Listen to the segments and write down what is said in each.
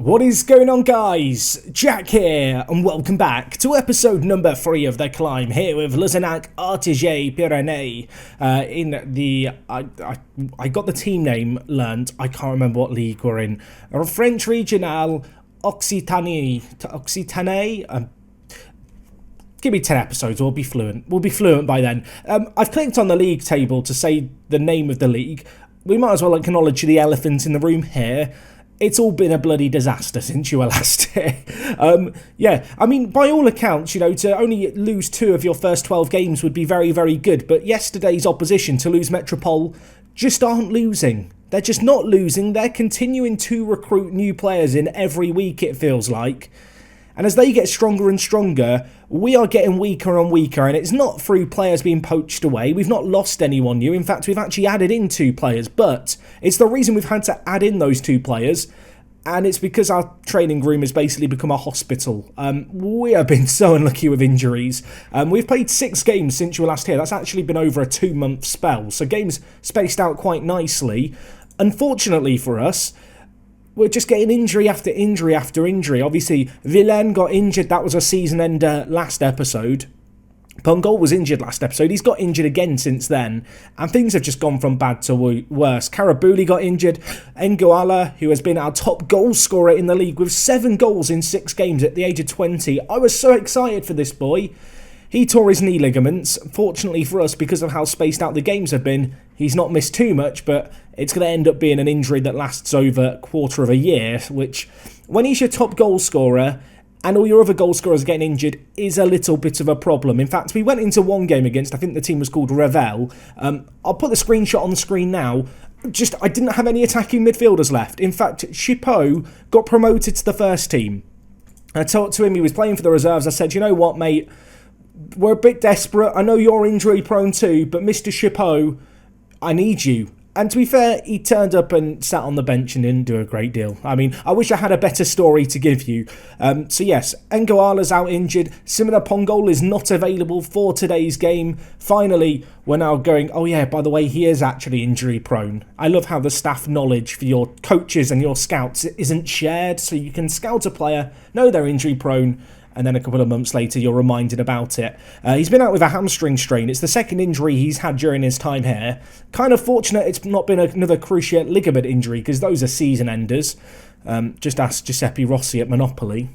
What is going on, guys? Jack here, and welcome back to episode number 3 of The Climb, here with Luzenac Artige Pyrénées. I got the team name learnt, I can't remember what league we're in. French Regional Occitanie. Give me 10 episodes, we'll be fluent. We'll be fluent by then. I've clicked on the league table to say the name of the league. We might as well acknowledge the elephant in the room here. It's all been a bloody disaster since you were last here. Yeah, I mean, by all accounts, to only lose 2 of your first 12 games would be very, very good. But yesterday's opposition, Toulouse Metropole, just aren't losing. They're just not losing. They're continuing to recruit new players in every week, it feels like. And as they get stronger and stronger, we are getting weaker and weaker. And it's not through players being poached away. We've not lost anyone new. In fact, we've actually added in 2 players. But it's the reason we've had to add in those 2 players. And it's because our training room has basically become a hospital. We have been so unlucky with injuries. We've played 6 games since you were last here. That's actually been over a 2-month spell. So games spaced out quite nicely. Unfortunately for us, we're just getting injury after injury after injury. Obviously, Villain got injured. That was a season ender last episode. Pongol was injured last episode. He's got injured again since then. And things have just gone from bad to worse. Karabouli got injured. Ngoala, who has been our top goal scorer in the league with 7 goals in 6 games at the age of 20. I was so excited for this boy. He tore his knee ligaments. Fortunately for us, because of how spaced out the games have been, he's not missed too much, but it's going to end up being an injury that lasts over a quarter of a year, which, when he's your top goal scorer and all your other goal scorers are getting injured, is a little bit of a problem. In fact, we went into one game against, I think the team was called Revel. I'll put the screenshot on the screen now. I didn't have any attacking midfielders left. In fact, Chipot got promoted to the first team. I talked to him, he was playing for the reserves. I said, you know what, mate? We're a bit desperate. I know you're injury prone too, but Mr. Chipot, I need you. And to be fair, he turned up and sat on the bench and didn't do a great deal. I mean, I wish I had a better story to give you. So yes, Ngoala's out injured. Simona Pongol is not available for today's game. Finally, we're now going, oh yeah, by the way, he is actually injury prone. I love how the staff knowledge for your coaches and your scouts isn't shared. So you can scout a player, know they're injury prone, and then a couple of months later, you're reminded about it. He's been out with a hamstring strain. It's the second injury he's had during his time here. Kind of fortunate it's not been another cruciate ligament injury, because those are season enders. Just ask Giuseppe Rossi at Monopoly.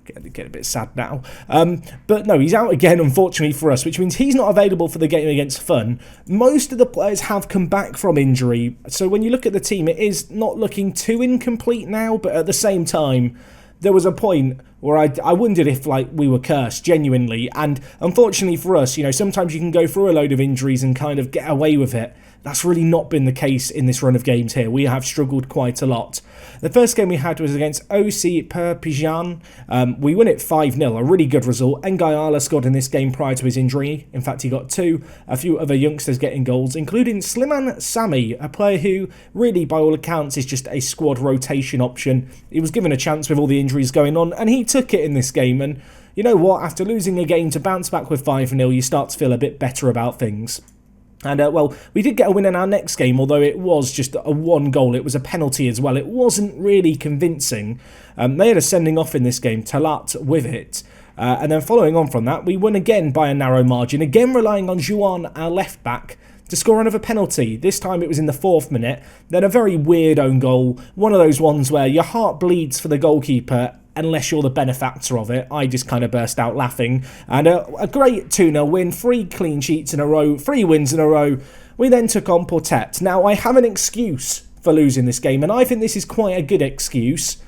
Get a bit sad now. But no, he's out again, unfortunately for us, which means he's not available for the game against Fun. Most of the players have come back from injury. So when you look at the team, it is not looking too incomplete now, but at the same time, there was a point where I wondered if we were cursed, genuinely. And unfortunately for us, sometimes you can go through a load of injuries and kind of get away with it. That's really not been the case in this run of games here. We have struggled quite a lot. The first game we had was against OC Perpignan. We win it 5-0, a really good result. Ngoala scored in this game prior to his injury. In fact, he got 2. A few other youngsters getting goals, including Sliman Sami, a player who really, by all accounts, is just a squad rotation option. He was given a chance with all the injuries going on, and he took it in this game. And you know what? After losing a game, to bounce back with 5-0, you start to feel a bit better about things. And, well, we did get a win in our next game, although it was just a 1 goal. It was a penalty as well. It wasn't really convincing. They had a sending off in this game, Talat with it. And then following on from that, we won again by a narrow margin, again relying on Juan, our left back, to score another penalty. This time it was in the 4th minute. Then a very weird own goal. One of those ones where your heart bleeds for the goalkeeper, unless you're the benefactor of it. I just kind of burst out laughing. And a great 2-0 win, 3 clean sheets in a row, 3 wins in a row. We then took on Portet. Now, I have an excuse for losing this game, and I think this is quite a good excuse.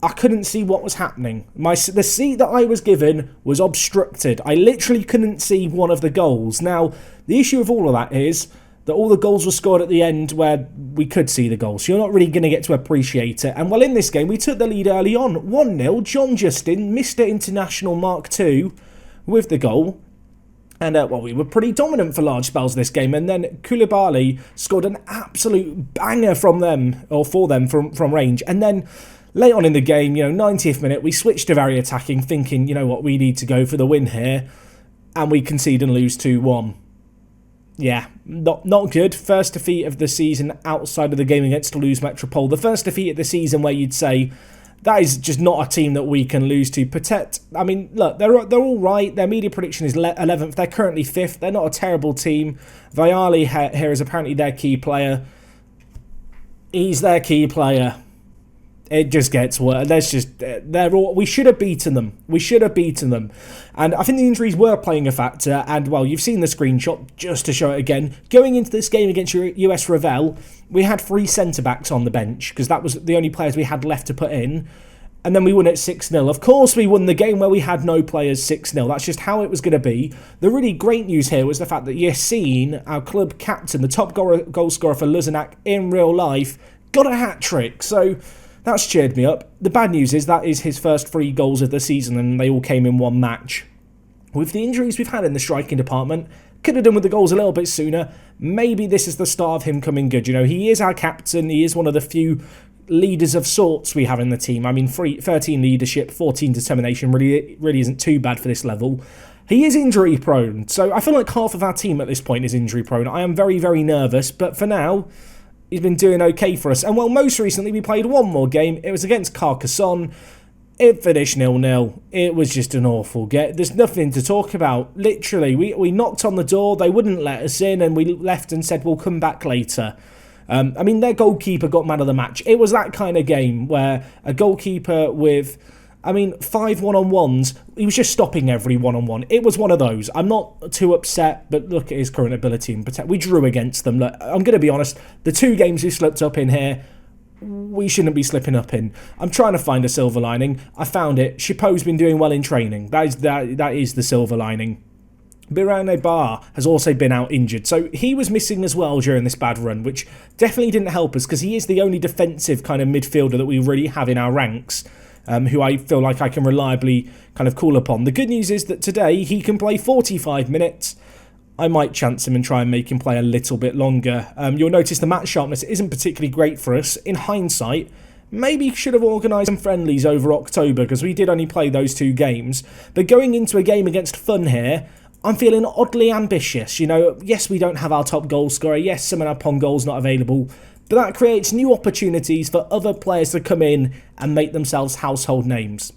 I couldn't see what was happening. The seat that I was given was obstructed. I literally couldn't see one of the goals. Now, the issue of all of that is that all the goals were scored at the end where we could see the goals. So you're not really going to get to appreciate it. And well, in this game, we took the lead early on. 1-0, John Justin, Mr. International Mark II, with the goal. And, well, we were pretty dominant for large spells this game. And then Koulibaly scored an absolute banger for them from range. And then late on in the game, 90th minute, we switched to very attacking, thinking, you know what, we need to go for the win here. And we concede and lose 2-1. Yeah, not good. First defeat of the season outside of the game against Toulouse Metropole. The first defeat of the season where you'd say that is just not a team that we can lose to. Patet, I mean, look, they're all right. Their media prediction is 11th. They're currently 5th. They're not a terrible team. Viali here is apparently their key player. He's their key player. It just gets worse. We should have beaten them. And I think the injuries were playing a factor. And, well, you've seen the screenshot, just to show it again. Going into this game against US Revel, we had 3 centre-backs on the bench, because that was the only players we had left to put in. And then we won it 6-0. Of course we won the game where we had no players 6-0. That's just how it was going to be. The really great news here was the fact that Yassine, our club captain, the top goal scorer for Luzenac in real life, got a hat-trick. So that's cheered me up. The bad news is that is his first 3 goals of the season, and they all came in one match. With the injuries we've had in the striking department, could have done with the goals a little bit sooner. Maybe this is the start of him coming good. You know, he is our captain. He is one of the few leaders of sorts we have in the team. I mean, 13 leadership, 14 determination really isn't too bad for this level. He is injury prone, so I feel like half of our team at this point is injury prone. I am very, very nervous, but for now, he's been doing okay for us. And well, most recently we played one more game. It was against Carcassonne. It finished 0-0. It was just an awful get. There's nothing to talk about. Literally, we knocked on the door. They wouldn't let us in, and we left and said we'll come back later. I mean, their goalkeeper got man of the match. It was that kind of game where a goalkeeper with, 5 one-on-ones, he was just stopping every one-on-one. It was one of those. I'm not too upset, but look at his current ability and protect. We drew against them. Look, I'm going to be honest, the 2 games we slipped up in here, we shouldn't be slipping up in. I'm trying to find a silver lining. I found it. Chipo's been doing well in training. That is the silver lining. Birane Bar has also been out injured, so he was missing as well during this bad run, which definitely didn't help us because he is the only defensive kind of midfielder that we really have in our ranks, who I feel like I can reliably kind of call upon. The good news is that today he can play 45 minutes. I might chance him and try and make him play a little bit longer. You'll notice the match sharpness isn't particularly great for us. In hindsight, maybe should have organised some friendlies over October because we did only play those 2 games. But going into a game against Fun here, I'm feeling oddly ambitious. You know, yes, we don't have our top goal scorer. Yes, some of our Pong goals not available. But that creates new opportunities for other players to come in and make themselves household names.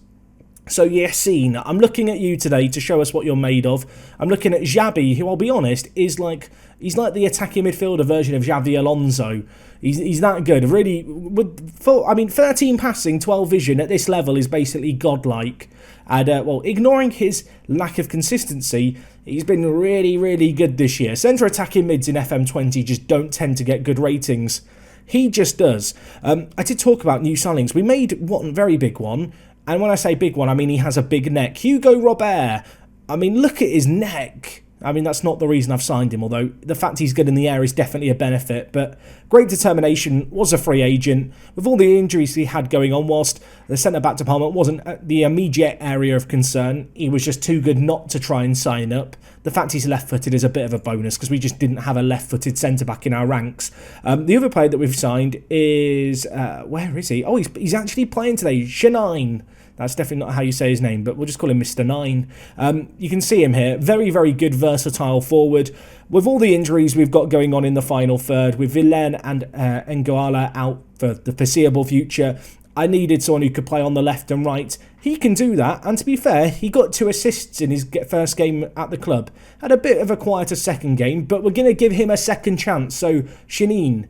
So Yassine, I'm looking at you today to show us what you're made of. I'm looking at Xabi, who I'll be honest, he's like the attacking midfielder version of Xavi Alonso. He's that good. Really, 13 passing, 12 vision at this level is basically godlike. And, ignoring his lack of consistency, he's been really, really good this year. Centre attacking mids in FM20 just don't tend to get good ratings. He just does. I did talk about new signings. We made one very big one. And when I say big one, I mean he has a big neck. Hugo Robert. Look at his neck. That's not the reason I've signed him, although the fact he's good in the air is definitely a benefit. But great determination, was a free agent. With all the injuries he had going on, whilst the centre-back department wasn't the immediate area of concern, he was just too good not to try and sign up. The fact he's left-footed is a bit of a bonus because we just didn't have a left-footed centre-back in our ranks. The other player that we've signed is... where is he? Oh, he's actually playing today. Shanine. That's definitely not how you say his name, but we'll just call him Mr. 9. You can see him here. Very, very good, versatile forward. With all the injuries we've got going on in the final third, with Villain and Ngoala out for the foreseeable future, I needed someone who could play on the left and right. He can do that, and to be fair, he got 2 assists in his first game at the club. Had a bit of a quieter second game, but we're going to give him a second chance. So, Shanine,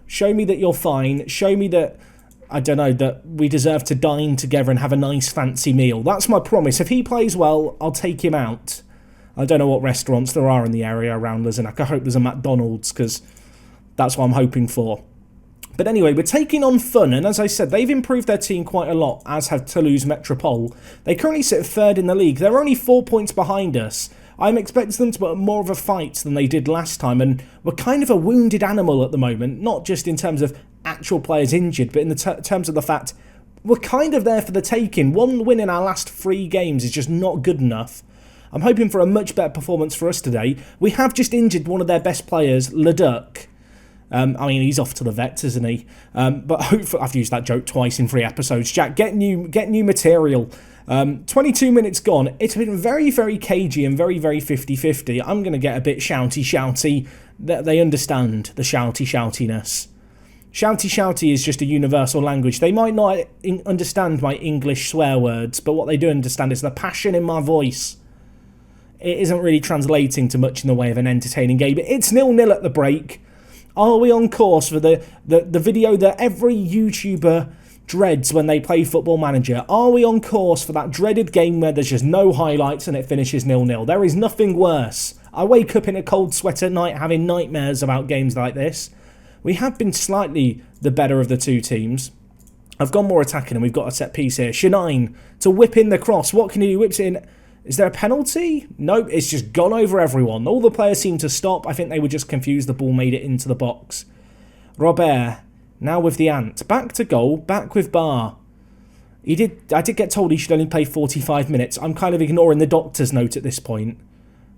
show me that you're fine. Show me that... that we deserve to dine together and have a nice fancy meal. That's my promise. If he plays well, I'll take him out. I don't know what restaurants there are in the area around Luzenac. I hope there's a McDonald's because that's what I'm hoping for. But anyway, we're taking on Fun, and as I said, they've improved their team quite a lot, as have Toulouse Metropole. They currently sit 3rd in the league. They're only 4 points behind us. I'm expecting them to put more of a fight than they did last time, and we're kind of a wounded animal at the moment, not just in terms of actual players injured, but in the terms of the fact we're kind of there for the taking. 1 win in our last 3 games is just not good enough. I'm hoping for a much better performance for us today. We have just injured one of their best players, Leduc. He's off to the vets, isn't he? But hopefully, I've used that joke twice in 3 episodes. Jack, get new material. 22 minutes gone. It's been very, very cagey and very, very 50-50. I'm going to get a bit shouty. They understand the shoutiness. Shouty is just a universal language. They might not understand my English swear words, but what they do understand is the passion in my voice. It isn't really translating to much in the way of an entertaining game. It's 0-0 at the break. Are we on course for the video that every YouTuber dreads when they play Football Manager? Are we on course for that dreaded game where there's just no highlights and it finishes 0-0? There is nothing worse. I wake up in a cold sweat at night having nightmares about games like this. We have been slightly the better of the two teams. I've gone more attacking and we've got a set piece here. Shanine to whip in the cross. What can he do? He whips it in. Is there a penalty? Nope, it's just gone over everyone. All the players seem to stop. I think they were just confused. The ball made it into the box. Robert, now with the ant. Back to goal, back with Bar. I did get told he should only play 45 minutes. I'm kind of ignoring the doctor's note at this point.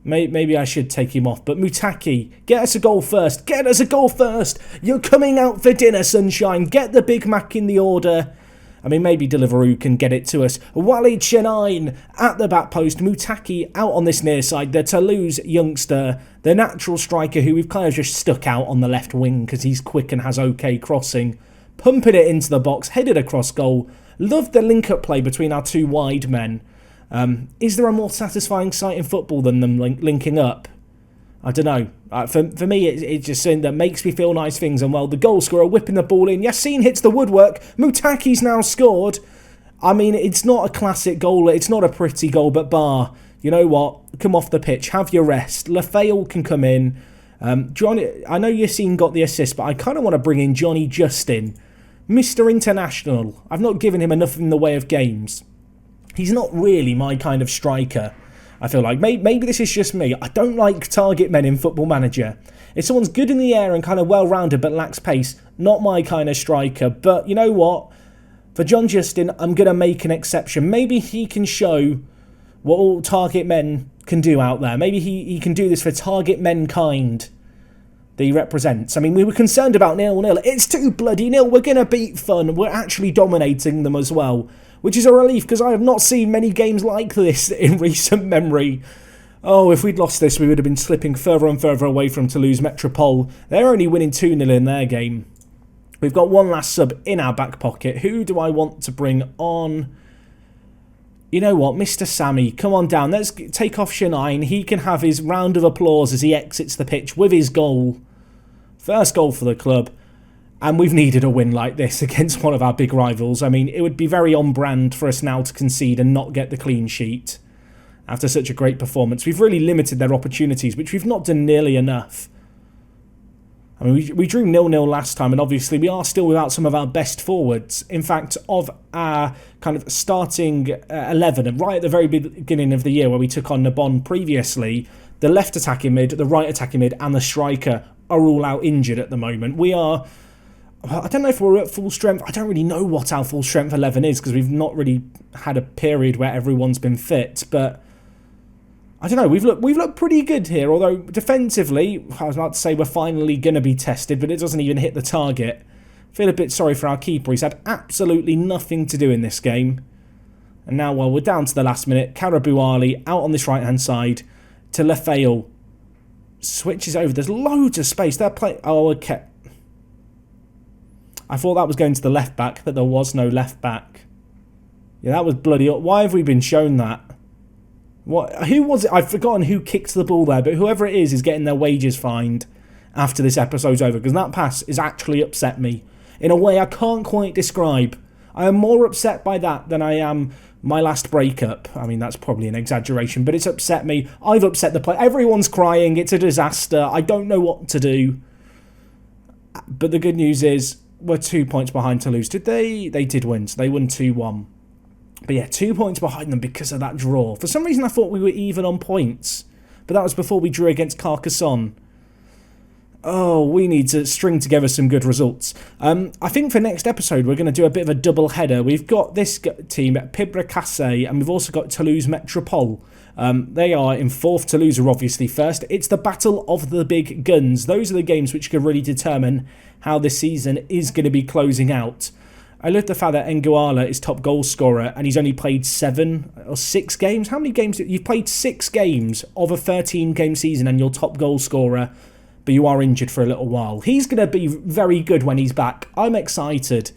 Maybe I should take him off. But Mutaki, get us a goal first. Get us a goal first. You're coming out for dinner, sunshine. Get the Big Mac in the order. I mean, maybe Deliveroo can get it to us. Walid Shanine at the back post. Mutaki out on this near side. The Toulouse youngster, the natural striker who we've kind of just stuck out on the left wing because he's quick and has okay crossing. Pumping it into the box, headed across goal. Loved the link-up play between our two wide men. Is there a more satisfying sight in football than them linking up? I don't know. For me, it's just something that makes me feel nice things. And, well, the goal scorer whipping the ball in. Yassine hits the woodwork. Mutaki's now scored. I mean, it's not a classic goal. It's not a pretty goal. But Bar, you know what? Come off the pitch. Have your rest. Lafayette can come in. Johnny, I know Yassine got the assist, but I kind of want to bring in Johnny Justin. Mr. International. I've not given him enough in the way of games. He's not really my kind of striker, I feel like. Maybe this is just me. I don't like target men in Football Manager. If someone's good in the air and kind of well-rounded but lacks pace, not my kind of striker. But you know what? For John Justin, I'm going to make an exception. Maybe he can show what all target men can do out there. Maybe he can do this for target menkind that he represents. I mean, we were concerned about 0-0. It's too bloody nil. We're going to beat Fun. We're actually dominating them as well, which is a relief because I have not seen many games like this in recent memory. Oh, if we'd lost this, we would have been slipping further and further away from Toulouse Metropole. They're only winning 2-0 in their game. We've got one last sub in our back pocket. Who do I want to bring on? You know what, Mr. Sammy, come on down. Let's take off Shanine. He can have his round of applause as he exits the pitch with his goal. First goal for the club. And we've needed a win like this against one of our big rivals. I mean, it would be very on brand for us now to concede and not get the clean sheet after such a great performance. We've really limited their opportunities, which we've not done nearly enough. I mean, we drew 0-0 last time, and obviously we are still without some of our best forwards. In fact, of our kind of starting 11, and right at the very beginning of the year where we took on Nabon previously, the left attacking mid, the right attacking mid, and the striker are all out injured at the moment. We are... I don't know if we're at full strength. I don't really know what our full strength 11 is because we've not really had a period where everyone's been fit. But I don't know. We've looked pretty good here. Although defensively, I was about to say we're finally going to be tested, but it doesn't even hit the target. Feel a bit sorry for our keeper. He's had absolutely nothing to do in this game. And now, well, we're down to the last minute. Caribou Ali out on this right-hand side to Lefeil. Switches over. There's loads of space. They're playing... Oh, okay. I thought that was going to the left back, but there was no left back. Yeah, that was bloody... Why have we been shown that? What? Who was it? I've forgotten who kicked the ball there, but whoever it is getting their wages fined after this episode's over, because that pass has actually upset me in a way I can't quite describe. I am more upset by that than I am my last breakup. I mean, that's probably an exaggeration, but it's upset me. I've upset the player. Everyone's crying. It's a disaster. I don't know what to do. But the good news is we're 2 points behind Toulouse. Did they? They did win, so they won 2-1. But yeah, 2 points behind them because of that draw. For some reason, I thought we were even on points. But that was before we drew against Carcassonne. Oh, we need to string together some good results. I think for next episode, we're going to do a bit of a double header. We've got this team at Pibre Cassé, and we've also got Toulouse Metropole. They are in fourth. Toulouse are obviously first. It's the battle of the big guns. Those are the games which could really determine how this season is going to be closing out. I love the fact that Nguala is top goal scorer and he's only played 7 or 6 games. How many games? You've played 6 games of a 13-game season and you're top goal scorer, but you are injured for a little while. He's going to be very good when he's back. I'm excited.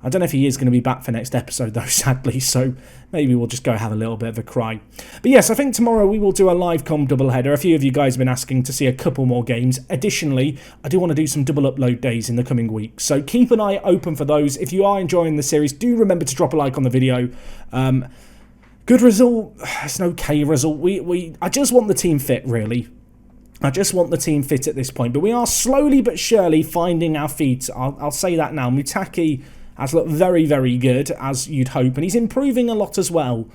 I don't know if he is going to be back for next episode though, sadly, so maybe we'll just go have a little bit of a cry. But yes, I think tomorrow we will do a live com doubleheader. A few of you guys have been asking to see a couple more games. Additionally, I do want to do some double upload days in the coming weeks, so keep an eye open for those. If you are enjoying the series, do remember to drop a like on the video. Good result, it's an okay result. I just want the team fit, really. I just want the team fit at this point, but we are slowly but surely finding our feet. I'll say that now. Mutaki has looked very, very good, as you'd hope, and he's improving a lot as well.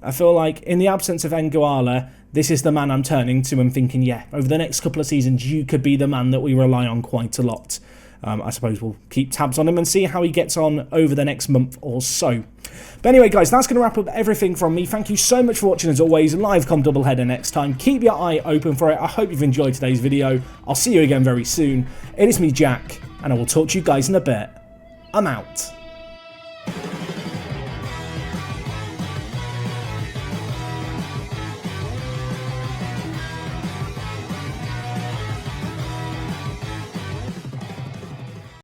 I feel like in the absence of Nguala, this is the man I'm turning to and thinking, yeah, over the next couple of seasons, you could be the man that we rely on quite a lot. I suppose we'll keep tabs on him and see how he gets on over the next month or so. But anyway, guys, that's going to wrap up everything from me. Thank you so much for watching, as always. Live com doubleheader next time. Keep your eye open for it. I hope you've enjoyed today's video. I'll see you again very soon. It is me, Jack, and I will talk to you guys in a bit. I'm out.